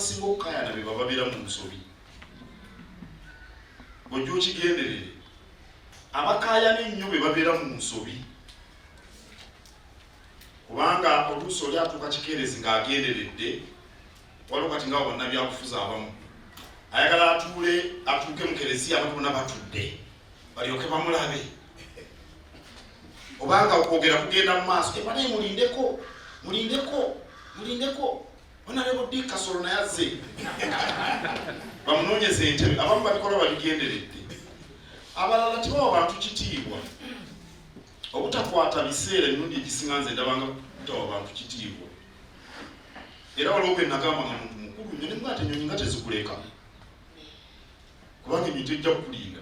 abasinga okukayana be babeera mu nsobi. Bw'ojja okigenderere abakayana ennyo be babeera mu nsobi, kubanga oluusi oli atuuka kikeerezi ng'agenderedde. Waliwo kati nga bonna byakufuza abamu ayagala atuuke mu kereziya abantu bonna batudde balyoke bamulabe, obanga okwogera kugenda mu maaso ebale mulindeko Honorable Dick Kasolo naye azze bamunoonyeze entebe. Abamu babikola babigenderedde, abalala tebawa bantu kitiibwa. Obutakwata biseera emirundi egisinga nze ndabanga butawa bantu kitiibwa. Era waliwo gwe nagamba nga muntu mukulu nnyo ne ngate ennyonyi nga tezikuleka, kubanga emintu ejja kukulinda.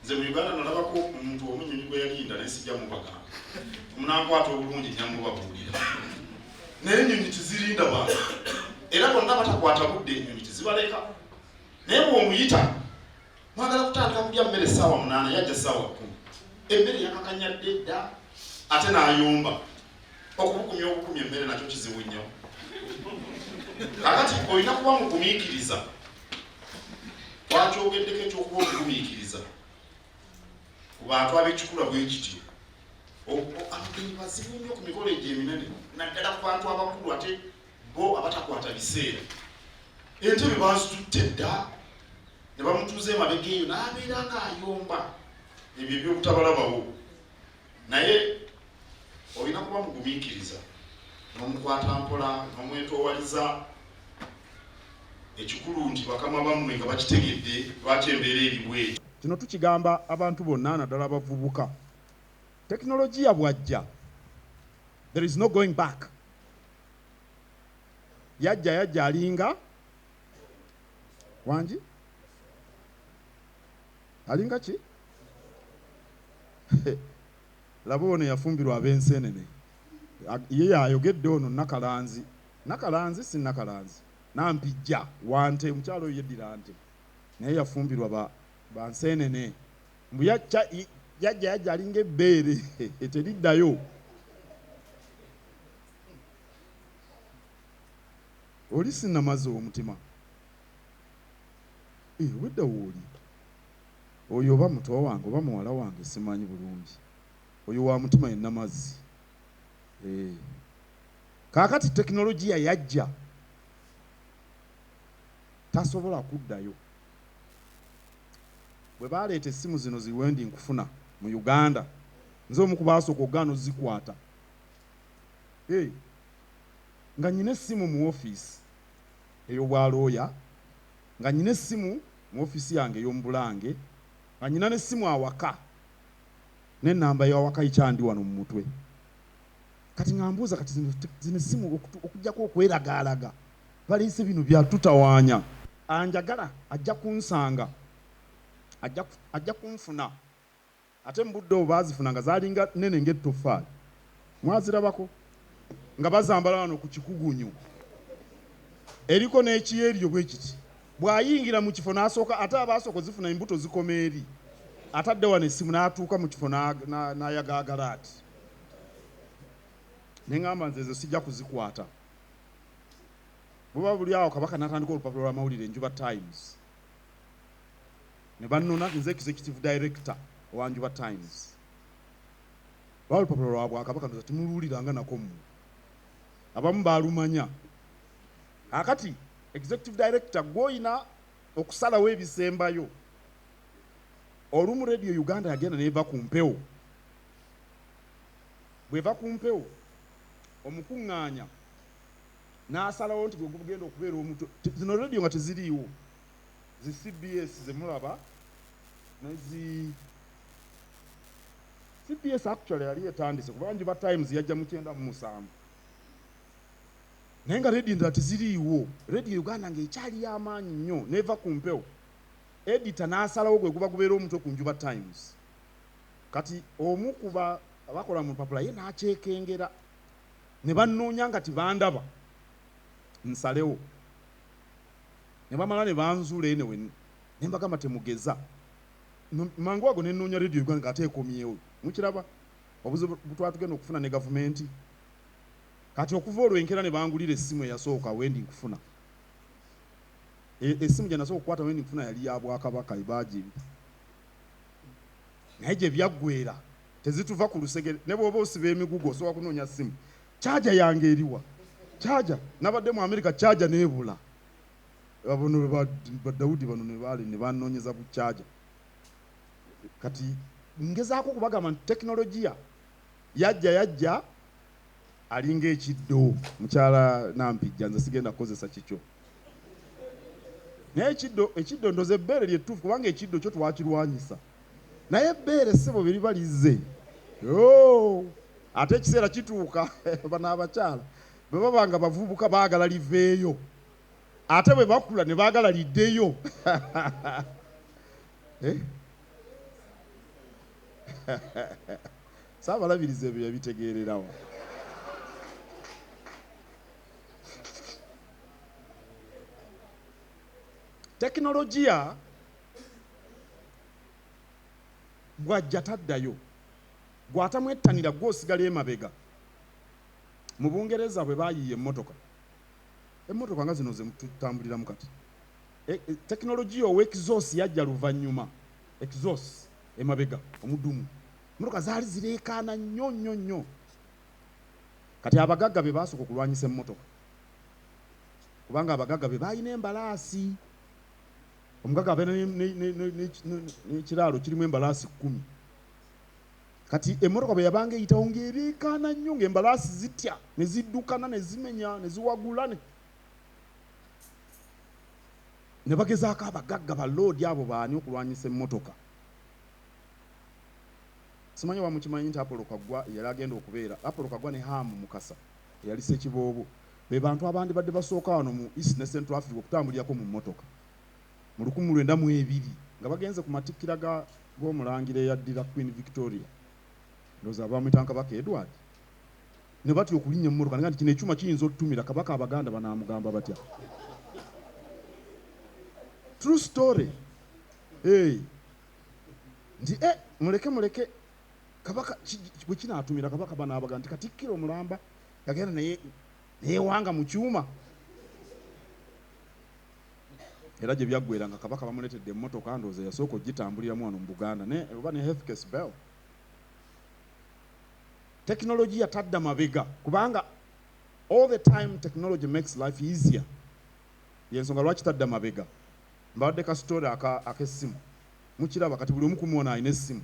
Nze mu Uganda nalabako omuntu omu ennyonyi gwe yalinda naye sijja mubagamba, omunankwata obulungi nyamubabuulira. Naye ennyonyi tizirinda bantu, era bonna batakwata budde ennyonyi tizibaleka. Naye bw'omuyita mwagala kutandika kulya mmere essaawa 8 yajja essaawa 10, emmere yakakanyadde dda ate n'ayomba. Okubukumya emmere nakyo kizibu nnyo. Kakati olina kuba mugumiikiriza. Twakyogeddeko ekyokuba omugumiikiriza ku bantu ab'ekikula bwe kityo. Abagenyi bazibu nnyo ku mikolo egyo eminene, naddala ku bantu abakulu ate bo abatakwata biseera. Entebe bazitutte dda ne bamutuuza emabega eyo n'abeera ng'ayomba. Ebyo eby'obutabalabawo. Naye olina kuba mugumiikiriza, n'omukwata mpola, n'omwetoowaliza. Ekikulu nti bakama bammwe nga bakitegedde lwaki embeera eri bwetyo. Kino tukigamba abantu bonna naddala abavubuka. Teknologiya bwajja, there is no going back. Yajja alinga wangi alinga ki laba ono yafumbirwa ab'enseenene. Ye yayogedde ono Nakalanzi si Nakalanzi, Nampijja wante mukyalo yeddira nte, naye yafumbirwa ba nseenene. Mbu yajja alinga ebbeere teriddayo. Oli sinnamaze omutima. Wedda wooli oyo oba muto wange oba muwala wange simanyi bulungi, oyo wa mutima yenna mazzi. Kaakati tekinologiya yajja tasobola kuddayo. Bwe baleeta essimu zino ziwendi nkufuna mu Uganda, nze omu ku baasooka ogaana ozikwata. Nga nyina essimu mu ofiisi ey'obwalooya, nga nyina essimu mu ofiisi yange ey'omubulange, nga nyina n'essimu awaka, n'ennamba y'awaka ikyandi wano mu mutwe. Kati nga mbuuza kati zino essimu okugjako okweragaalaga baliise bino byatutawaanya. Anjagala ajja kunsanga, ajja kunfuna. Ate mu budde obwo baazifuna nga zaalinga nnene ng'ettofaali. Mwazirabako nga bazambala wano ku kikugunyu eriko n'ekiyeryo bwe kiti. Bw'ayingira mu kifo n'asooka, ate abaasooka zifuna embuto zikoma eri, atadde wano essimu n'atuuka mu kifo n'ayagaagala ati. Ne ngamba nze ezo sijja kuzikwata. Buba buli awo Kabaka n'atandika olupapula lw'amawulire Enjuba Times. Ne bannona nze executive director wa Njuba Times. Lwa olupapula lwa Bwakabaka ndoza timuluwuliranga nako mmwe. Abamu baalumanya. Akati executive director gw'oyina okusalawo ebisembayo. Olumu Radio Uganda yagenda n'eva ku mpewo. Bw'eva ku mpewo omukuŋŋaanya n'asalawo nti gwe gugenda okubeera omuto. Zino radio nga teziriiwo, zi CBS ze mulaba nezi CBS actually yali etandise kuba Njuba Times yajja mu 1997. Naye nga radio endala teziriiwo. Radio Uganda ng'ekyali y'amaanyi nnyo n'eva ku mpewo. Editor n'asalawo gwe guba gubeera omuto ku Njuba Times. Kati omu kuba abakola mu lupapula ye n'akyekengera ne bannoonya nga tibandaba nsalewo. Ne bamala ne banzuula enewe ne mbagamba temugeza. Mangu ago ne nnoonya Radio Uganda nga ateekomyewo. Mukiraba obuzibu butwatugenda okufuna ne gavumenti. Kati okuva olwo enkera ne bangulira essimu eyasooka wendi nkufuna. Essimu gye nasooka okukwata weni nfuna yali ya Bwakabaka ebaagibi. Naye gye byaggwera tezituva ku lusegere. Ne bw'oba osiba emigugu osobola kunoonya ssimu. Kyaja yange eriwa? Kyaja nabadde mu Amerika kyaja neebula. Abono ba Dawudi bano ne banoonyeza ku kyaja. Kati ngezaako kubagamba nti tekinologiya yajja alinga ekiddo. Mukyala Nampijja nze sigenda kukozesa kikyo. Naye ekiddo ndoze ebbeere lyettuufu kubanga ekiddo kyo twakirwanyisa. Naye ebbeere ssebo bye liba lizze. Ate ekiseera kituuka bano abakyala bwe baba nga bavubuka baagala liveeyo. Ate bwe bakula ne baagala liddeyo. Saabalabiriza ebyo yabitegeererawo. Tekinologiya bw'ajja taddayo. Bw'atamwettanira gw'osigala emabega. Mu Bungereza bwe baayiiya emmotoka nga zino ze tutambuliramu kati. Tekinologiya ow'exhaust yajja luvannyuma. Exhaust emabega omudumu. Emmotoka zaali zireekaana nnyo. Kati abagagga be baasooka okulwanyisa emmotoka. Kubanga abagagga be baalina embalaasi. Omugagga abeera n'ekiraalo kirimu embalaasi 10. Kati emmotoka bwe yabanga eyitawo ng'ereekaana nnyo ng'embalaasi zitya ne ziddukana ne zimenya ne ziwagula ne bagezaako abagagga ba loodi abo baani okulwanyisa emmotoka. Simanyi oba mukimanyi nti Apollo Kaggwa yali agenda okubeera. Apollo Kaggwa ne Hamu Mukasa eyali Ssekiboobo be bantu abandi badde basooka wano mu East ne Central Africa okutambulirako mu mmotoka mu 1902 nga bagenze ku matikkira g'omulangira eyaddira Queen Victoria. Ndowooza abamuyita Kabaka Edward. Ne batya okulinnya mu mmotoka nti kino ekyuma kiyinza otutumira Kabaka Abaganda banaamugamba batya. True story. Nti muleke Kabaka bwe kinaatumira Kabaka banaabaga nti Katikkiro omulamba yagenda naye wanga mu kyuma. Era gye byaggwera nga Kabaka bamuletedde emmotoka ndowooza yasooka ogitambuliramu wano mu Buganda oba ne Heskes Bell. Tekinologiya tadda mabega kubanga all the time technology makes life easier. Yensonga lwaki tadda mabega. Mbadde ka story ak'essimu. Mukiraba kati buli omu kumuwona alina essimu.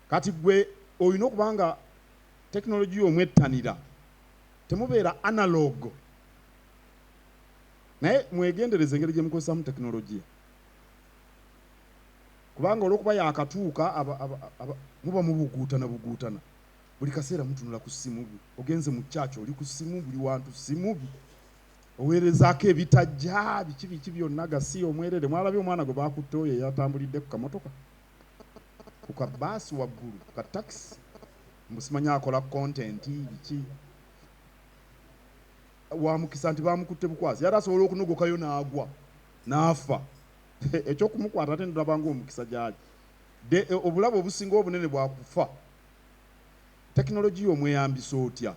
Kati gwe olina okubanga tekinologiya omwettanira temubeera analog. Naye mwegendereze engeri gye mukozesaamu tekinologiya. Kubanga olw'okuba yaakatuuka muba mubuguutana. Buli kaseera mutunula ku ssimu. Ogenze mu kyaki oli ku ssimu, buli wantu ssimu. Oweerezaako ebitajja biki byonna gasi omwerere. Mwalabye omwana gwe baakutte oyo eyatambulidde ku kamotoka ku kabaasi waggulu ku katakisi mbusimanyi akola kontenti biki. Wamukisa nti baamukutte bukwasi yali asobola okunogokayo n'agwa n'afa. Ekyokumukwata ate ndabanga omukisa gyali. Obulabe obusinga obunene bwakufa. Tekinologiya omweyambisa otya?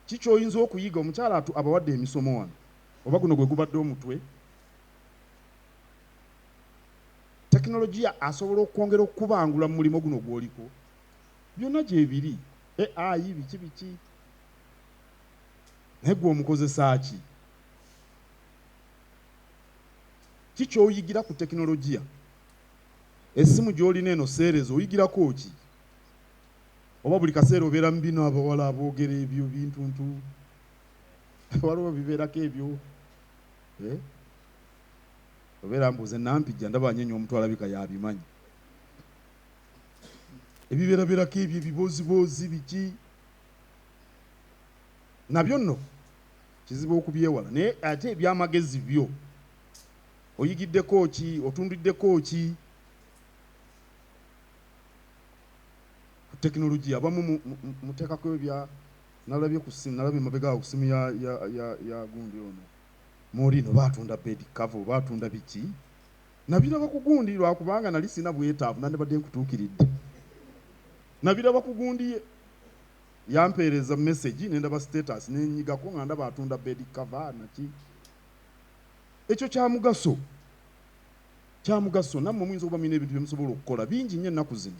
Kiki oyinza okuyiga? Omukyala abawadde emisomo wano oba guno gwe gubadde omutwe. Tekinologiya asobola okwongera okubangula mu mulimo guno gw'oliko. Byonna gyebiri. AI biki naye gwe omukozesa ki? Kiki oyigira ku tekinologiya? Essimu gy'olina eno seerezo oyigirako ki? Oba buli kaseera obeera mu bino abawala aboogera ebyo bintuntu. Waliwo bibeerako ebyo. Obeera mbuuze Nampijja ndaba anyenya omutwe alabika yabimanyi. Ebibeerabeerako ebyo ebiboozibozi biki. Nabyo nno kizibu okubyewala. Naye ate ebyamagezi byo oyigiddeko ki? Otundiddeko ki? Tekinologiya abamu muteekako ebya nalabye ku ssimu, nalabye mabega ku ssimu ya gundi ono Morino baatunda bed cover baatunda biki. Nabiraba ku gundi lwakubanga nali sina bwetaavu nandibadde nkutuukiridde. Nabiraba ku gundi yampeereza message nendaba status nenyigako nga ndaba atunda bed cover naki. ekyo kya mugaso nammwe muyinza okuba mulina ebintu bye musobola okukola bingi nnyo ennaku zino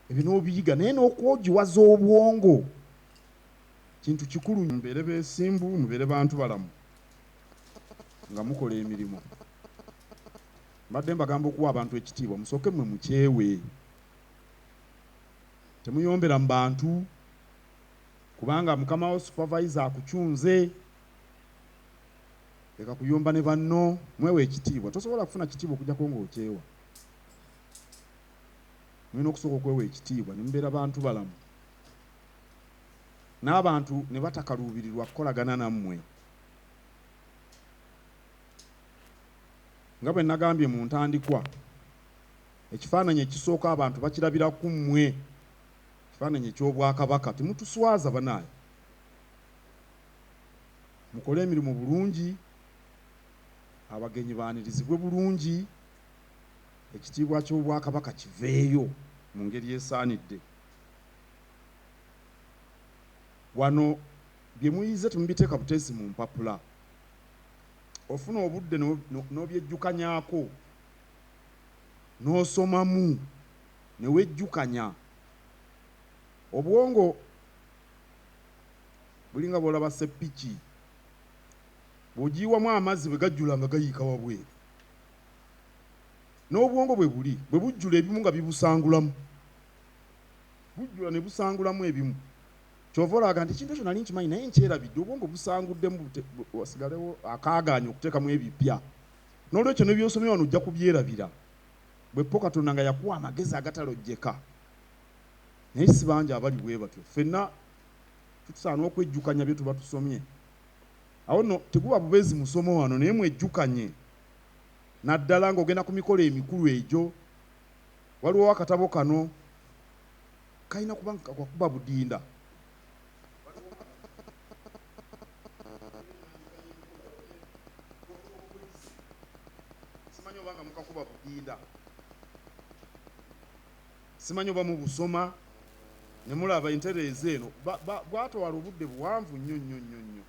ebyo n'obiyiga naye n'okwogiwaza obwongo kintu kikulu. Mubeere beesimbu, mubeere bantu balamu nga mukola emirimu. Mbadde mbagamba okuwa abantu ekitiibwa, musooke mmwe mukyewe, temuyombera mu bantu kubanga mukama wo supervisor akukyunze, leka kuyomba ne banno, mwewe ekitiibwa. Tosobola kufuna kitiibwa okujjako ng'okyewa, mulina okusooka okwewa ekitiibwa ne mubeera bantu balamu, n'abantu ne batakaluubirirwa kukolagana nammwe. Nga bwe nagambye mu ntandikwa, ekifaananyi ekisooka abantu bakirabira ku mmwe, ekifaananyi eky'obwakabaka. Temutuswaza banaye, mukole emirimu bulungi, abagenyi baanirizibwe bulungi, ekitiibwa ky'obwakabaka kiveeyo mu ngeri esaanidde. Wano bye muyize temubiteeka buteesi mu mpapula, ofuna obudde n'obyejjukanyako, n'osomamu ne wejjukanya. Obwongo bulinga bw'olaba seppiki, bw'ogiyiwamu amazzi bwe gajjula nga gayiika wabweru, n'obwongo bwe buli bwe bujjula ebimu nga bibusangulamu, bujjula ne busangulamu ebimu. Kyova olaga nti ekintu ekyo nali nkimanyi naye nkyerabidde, obwongo busanguddemu wasigalewo akaagaanya okuteekamu ebipya. N'olwekyo ne byosomye wano ojja kubyerabira. Bwe Katonda nga yakuwa amagezi agatalojjeka, naye si bangi abali bwe batyo. Ffenna tusaana okwejjukanya bye tuba tusomye. Awo nno teguba bubeezi musomo wano, naye mwejjukanye naddala ng'ogenda ku mikolo emikulu egyo. Waliwo akatabo kano kalina kuba kakuba budinda, simanyi oba nga mukakuba budinda, simanyi oba mubusoma ne mulaba entereeza eno. Bwatwala obudde buwanvu nnyo nnyo nnyo nnyo.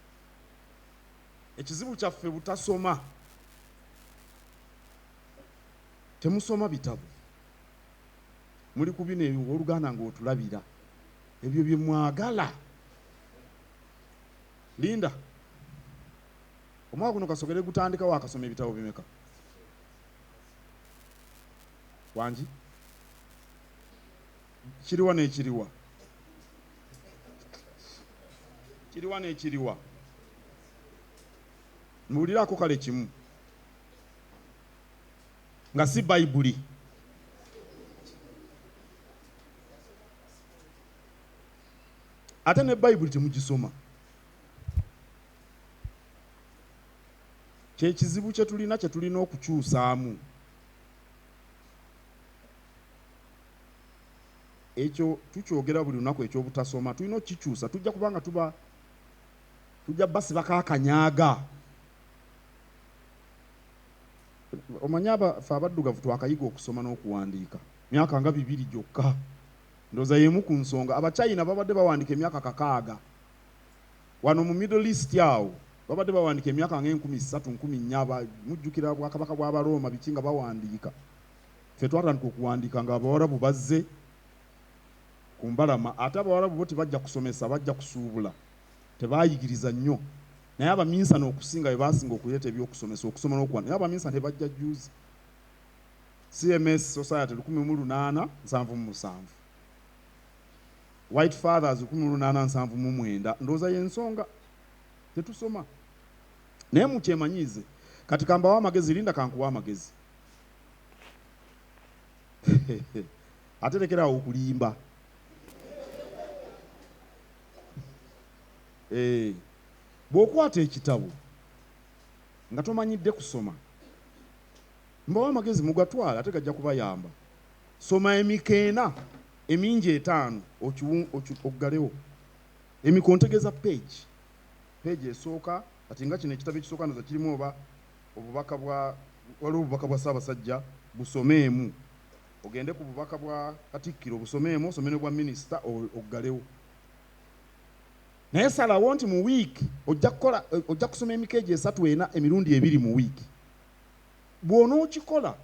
Ekizibu kyaffe butasoma, temusoma bitabo, muli ku bino oluganda ng'otulabira ebyo bye mwagala. Linda, omwaka guno kasogere gutandikawo akasoma ebitabo bimeka? Wangi? Kiriwa n'ekiriwa? Kiriwa n'ekiriwa? Muwuliraako kale kimu, nga si Bayibuli. Ate ne Bayibuli temugisoma. Kyekizibu kye tulina okukyusaamu. Ekyo tukyogera buli lunaku ekyobutasoma, tulina okukikyusa. Tujja kubanga tujja basibako akanyaaga. Omanyi ffe abaddugavu twakayiga okusoma n'okuwandiika myaka nga 2 gyokka. Ndowooza y'emu ku nsonga. Abachina babadde bawandiika emyaka 6. Wano mu Middle East awo babadde bawandiika emyaka nga 13-14. Mujjukira bwakabaka bw'Abaroma biki nga bawandiika. Ffe twatandika okuwandiika nga Abawarabu bazze ku mbalama. Ate Abawarabu bo tebajja kusomesa, bajja kusuubula, tebaayigiriza nnyo. Naye Abaminsani okusinga bwe baasinga okuleeta ebyokusomesa, okusoma n'okuwandiika. Naye Abaminsani tebajja juzi. CMS Society 1877, White Fathers 1879. Ndowooza y'ensonga tetusoma. Naye mukyemanyiize kati kambawo amagezi. Linda kankuwa amagezi. Ate lekerawo okulimba. Bw'okwata ekitabo nga tomanyidde kusoma, mbawo amagezi mugatwala, ate gajja kubayamba. Soma emikeena emingi 5 oggalewo. Emikono ntegeeza page esooka. Kati nga kino ekitabo ekisooka ndoza kirimu oba obubaka waliwo obubaka bwa Ssaabasajja, busomeemu. Ogende ku bubaka bwa Katikkiro busomeemu, osome ne bwa minisita oggalewo. naye salawo nti mu wiiki ojja kusoma emikeeji 3-4 emirundi 2 mu wiiki. Bw'onookikola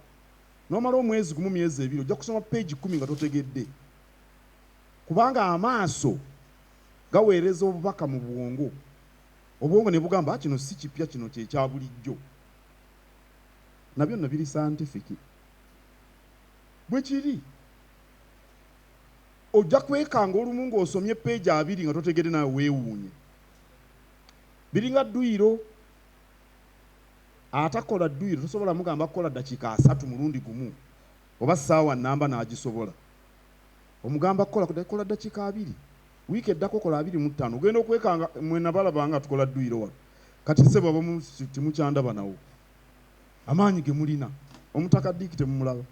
n'omala omwezi gumu myezi 2 ojja kusoma peegi 10 nga totegedde, kubanga amaaso gaweereza obubaka mu bwongo, obwongo ne bugamba kino si kipya, kino kyekya bulijjo. Nabyo nno biri scientific. Bwe kiri ojja kwekanga olumu ng'osomye peegi 2 nga totegedde nawe weewuunye. Biringa dduyiro. Atakola dduyiro tosobola mugamba kukola dakiika 3 mulundi gumu oba ssaawa nnamba n'agisobola. Omugamba kola dakiika 2, wiiki eddako kola 25. Ogenda okwekanga mwena balaba nga tukola dduyiro wano. Kati ssebo abamu temukyandaba nawo. Amaanyi ge mulina. Omutaka Dick temumulaba.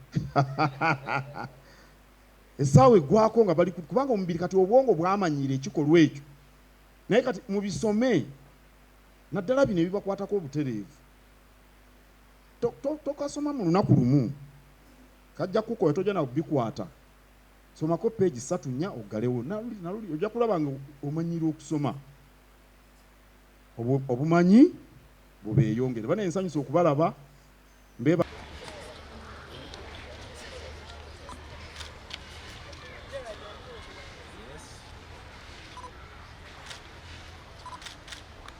Essaawa eggwako nga bali kubanga omubiri kati obwongo bwamanyiira ekikolwa ekyo. Naye kati mubisome naddala bino ebibakwatako obutereevu. Tokasoma mu lunaku lumu, kajja kukola tojja na bikwata. Somako peegi 3-4 oggalewo. Naluli ojja kulaba nga omanyira okusoma. Obumanyi bubeeyongere. Bane ensanyusa okubalaba.